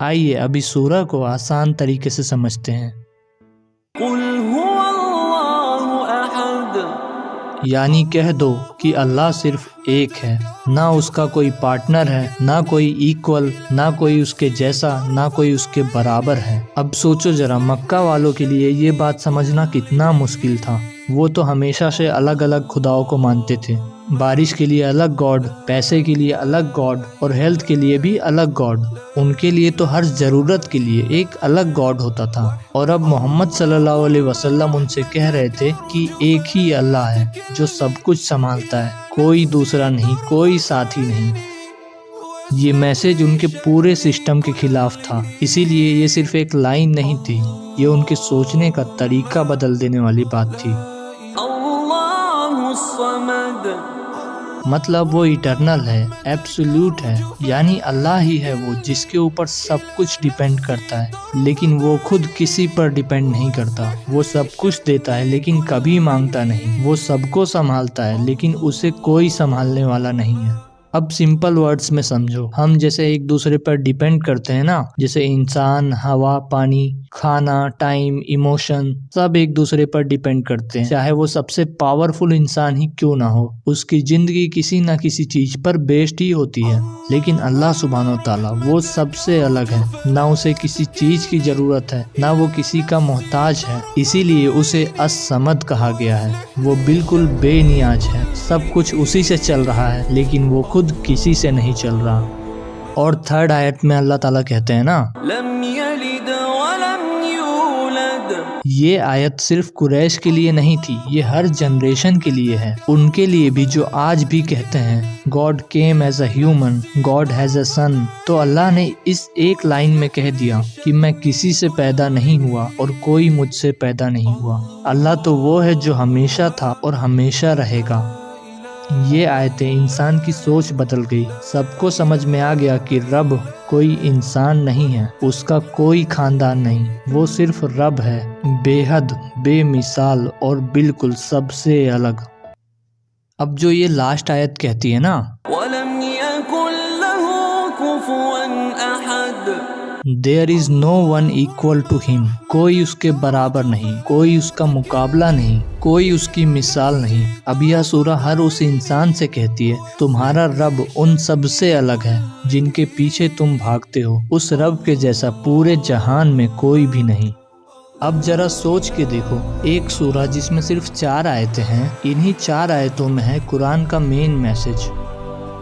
آئیے اب اس سورہ کو آسان طریقے سے سمجھتے ہیں۔ قل هو اللہ احد، یعنی کہہ دو کہ اللہ صرف ایک ہے، نہ اس کا کوئی پارٹنر ہے، نہ کوئی ایکول، نہ کوئی اس کے جیسا، نہ کوئی اس کے برابر ہے۔ اب سوچو ذرا، مکہ والوں کے لیے یہ بات سمجھنا کتنا مشکل تھا۔ وہ تو ہمیشہ سے الگ الگ خداؤں کو مانتے تھے، بارش کے لیے الگ گاڈ، پیسے کے لیے الگ گاڈ، اور ہیلتھ کے لیے بھی الگ گاڈ۔ ان کے لیے تو ہر ضرورت کے لیے ایک الگ گاڈ ہوتا تھا، اور اب محمد صلی اللہ علیہ وسلم ان سے کہہ رہے تھے کہ ایک ہی اللہ ہے جو سب کچھ سنبھالتا ہے، کوئی دوسرا نہیں، کوئی ساتھی نہیں۔ یہ میسج ان کے پورے سسٹم کے خلاف تھا، اسی لیے یہ صرف ایک لائن نہیں تھی، یہ ان کے سوچنے کا طریقہ بدل دینے والی بات تھی۔ اللہ الصمد، مطلب وہ ایٹرنل ہے، ایبسولوٹ ہے، یعنی اللہ ہی ہے وہ جس کے اوپر سب کچھ ڈیپینڈ کرتا ہے، لیکن وہ خود کسی پر ڈیپینڈ نہیں کرتا۔ وہ سب کچھ دیتا ہے لیکن کبھی مانگتا نہیں، وہ سب کو سنبھالتا ہے لیکن اسے کوئی سنبھالنے والا نہیں ہے۔ اب سمپل ورڈز میں سمجھو، ہم جیسے ایک دوسرے پر ڈیپینڈ کرتے ہیں نا، جیسے انسان، ہوا، پانی، کھانا، ٹائم، ایموشن، سب ایک دوسرے پر ڈیپینڈ کرتے ہیں، چاہے وہ سب سے پاورفل انسان ہی کیوں نہ ہو، اس کی زندگی کسی نہ کسی چیز پر بیسڈ ہی ہوتی ہے۔ لیکن اللہ سبحانہ و تعالیٰ وہ سب سے الگ ہے، نہ اسے کسی چیز کی ضرورت ہے، نہ وہ کسی کا محتاج ہے، اسی لیے اسے الصمد کہا گیا ہے۔ وہ بالکل بے نیاز ہے، سب کچھ اسی سے چل رہا ہے لیکن وہ خود کسی سے نہیں چل رہا۔ اور تھرڈ آیت میں اللہ تعالیٰ کہتے ہیں نا، لم یلد ولم یولد، یہ آیت صرف قریش کے لیے نہیں تھی، یہ ہر جنریشن کے لیے ہے، ان کے لیے بھی جو آج بھی کہتے ہیں God came as a human, God has a son. تو اللہ نے اس ایک لائن میں کہہ دیا کہ میں کسی سے پیدا نہیں ہوا اور کوئی مجھ سے پیدا نہیں ہوا۔ اللہ تو وہ ہے جو ہمیشہ تھا اور ہمیشہ رہے گا۔ یہ آیتیں انسان کی سوچ بدل گئی، سب کو سمجھ میں آ گیا کہ رب کوئی انسان نہیں ہے، اس کا کوئی خاندان نہیں، وہ صرف رب ہے، بے حد، بے مثال اور بالکل سب سے الگ۔ اب جو یہ لاسٹ آیت کہتی ہے نا، ولم یکن لہ کفوا احد، There is no one equal to him، کوئی اس کے برابر نہیں، کوئی اس کا مقابلہ نہیں، کوئی اس کی مثال نہیں۔ اب یہ سورہ ہر اس انسان سے کہتی ہے تمہارا رب ان سب سے الگ ہے جن کے پیچھے تم بھاگتے ہو، اس رب کے جیسا پورے جہان میں کوئی بھی نہیں۔ اب ذرا سوچ کے دیکھو، ایک سورہ جس میں صرف 4 آیتیں ہیں، انہی 4 آیتوں میں ہے قرآن کا مین میسج،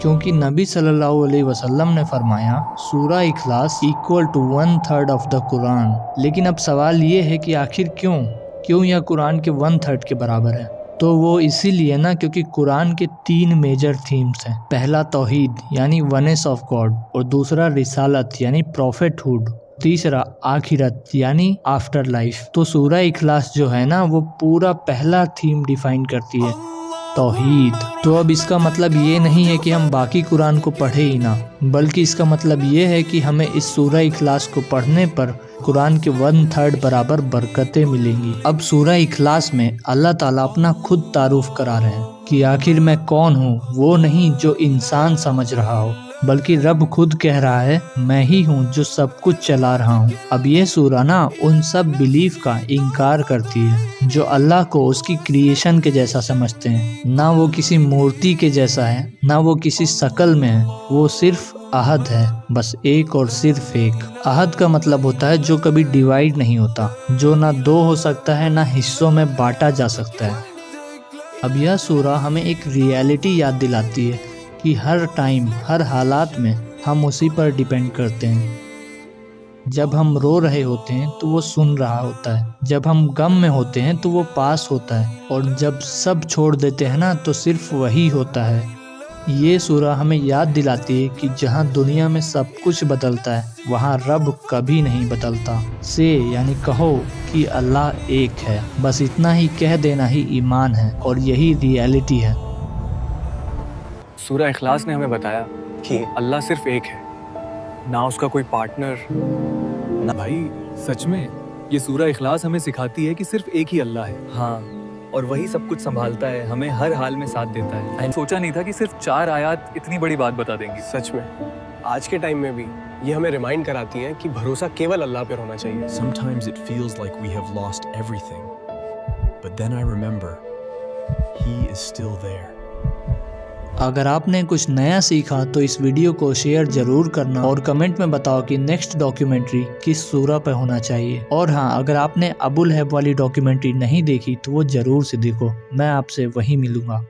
کیونکہ نبی صلی اللہ علیہ وسلم نے فرمایا سورہ اخلاص ایکول ٹو 1/3 آف دا قرآن۔ لیکن اب سوال یہ ہے کہ آخر کیوں یہ قرآن کے 1/3 کے برابر ہے؟ تو وہ اسی لیے نا کیونکہ قرآن کے 3 میجر تھیمز ہیں۔ پہلا توحید یعنی ونس آف گاڈ، اور دوسرا رسالت یعنی پروفیٹ ہوڈ، تیسرا آخرت یعنی آفٹر لائف۔ تو سورہ اخلاص جو ہے نا وہ پورا پہلا تھیم ڈیفائن کرتی ہے، توحید۔ تو اب اس کا مطلب یہ نہیں ہے کہ ہم باقی قرآن کو پڑھے ہی نہ، بلکہ اس کا مطلب یہ ہے کہ ہمیں اس سورہ اخلاص کو پڑھنے پر قرآن کے 1/3 برابر برکتیں ملیں گی۔ اب سورہ اخلاص میں اللہ تعالیٰ اپنا خود تعارف کرا رہے ہیں کہ آخر میں کون ہوں، وہ نہیں جو انسان سمجھ رہا ہو، بلکہ رب خود کہہ رہا ہے میں ہی ہوں جو سب کچھ چلا رہا ہوں۔ اب یہ سورہ نا ان سب بیلیف کا انکار کرتی ہے جو اللہ کو اس کی کریشن کے جیسا سمجھتے ہیں، نہ وہ کسی مورتی کے جیسا ہے، نہ وہ کسی شکل میں ہے، وہ صرف احد ہے، بس ایک اور صرف ایک۔ احد کا مطلب ہوتا ہے جو کبھی ڈیوائیڈ نہیں ہوتا، جو نہ 2 ہو سکتا ہے نہ حصوں میں بانٹا جا سکتا ہے۔ اب یہ سورہ ہمیں ایک ریئلٹی یاد دلاتی ہے کہ ہر ٹائم، ہر حالات میں ہم اسی پر ڈیپینڈ کرتے ہیں۔ جب ہم رو رہے ہوتے ہیں تو وہ سن رہا ہوتا ہے، جب ہم غم میں ہوتے ہیں تو وہ پاس ہوتا ہے، اور جب سب چھوڑ دیتے ہیں نا تو صرف وہی ہوتا ہے۔ یہ سورہ ہمیں یاد دلاتی ہے کہ جہاں دنیا میں سب کچھ بدلتا ہے وہاں رب کبھی نہیں بدلتا۔ یعنی کہو کہ اللہ ایک ہے، بس اتنا ہی کہہ دینا ہی ایمان ہے، اور یہی ریئلٹی ہے۔ سورہ اخلاص نے ہمیں بتایا کہ اللہ صرف ایک ہے، نہ اس کا کوئی پارٹنر نہ۔ بھائی سچ میں یہ سورہ اخلاص ہمیں سکھاتی ہے کہ صرف ایک ہی اللہ ہے۔ ہاں، اور وہی سب کچھ سنبھالتا ہے, ہمیں ہر حال میں ساتھ دیتا ہے. میں سوچا نہیں تھا کہ صرف 4 آیات اتنی بڑی بات بتا دیں گی. سچ میں آج کے ٹائم میں بھی یہ ہمیں ریمائنڈ کراتی ہیں کہ بھروسہ کیول اللہ پر ہونا چاہیے. Sometimes it feels like we have lost everything. But then I remember, He is still there. اگر آپ نے کچھ نیا سیکھا تو اس ویڈیو کو شیئر ضرور کرنا اور کمنٹ میں بتاؤ کہ نیکسٹ ڈاکیومنٹری کس سورہ پہ ہونا چاہیے. اور ہاں, اگر آپ نے ابو لہب والی ڈاکیومنٹری نہیں دیکھی تو وہ ضرور سے دیکھو. میں آپ سے وہیں ملوں گا.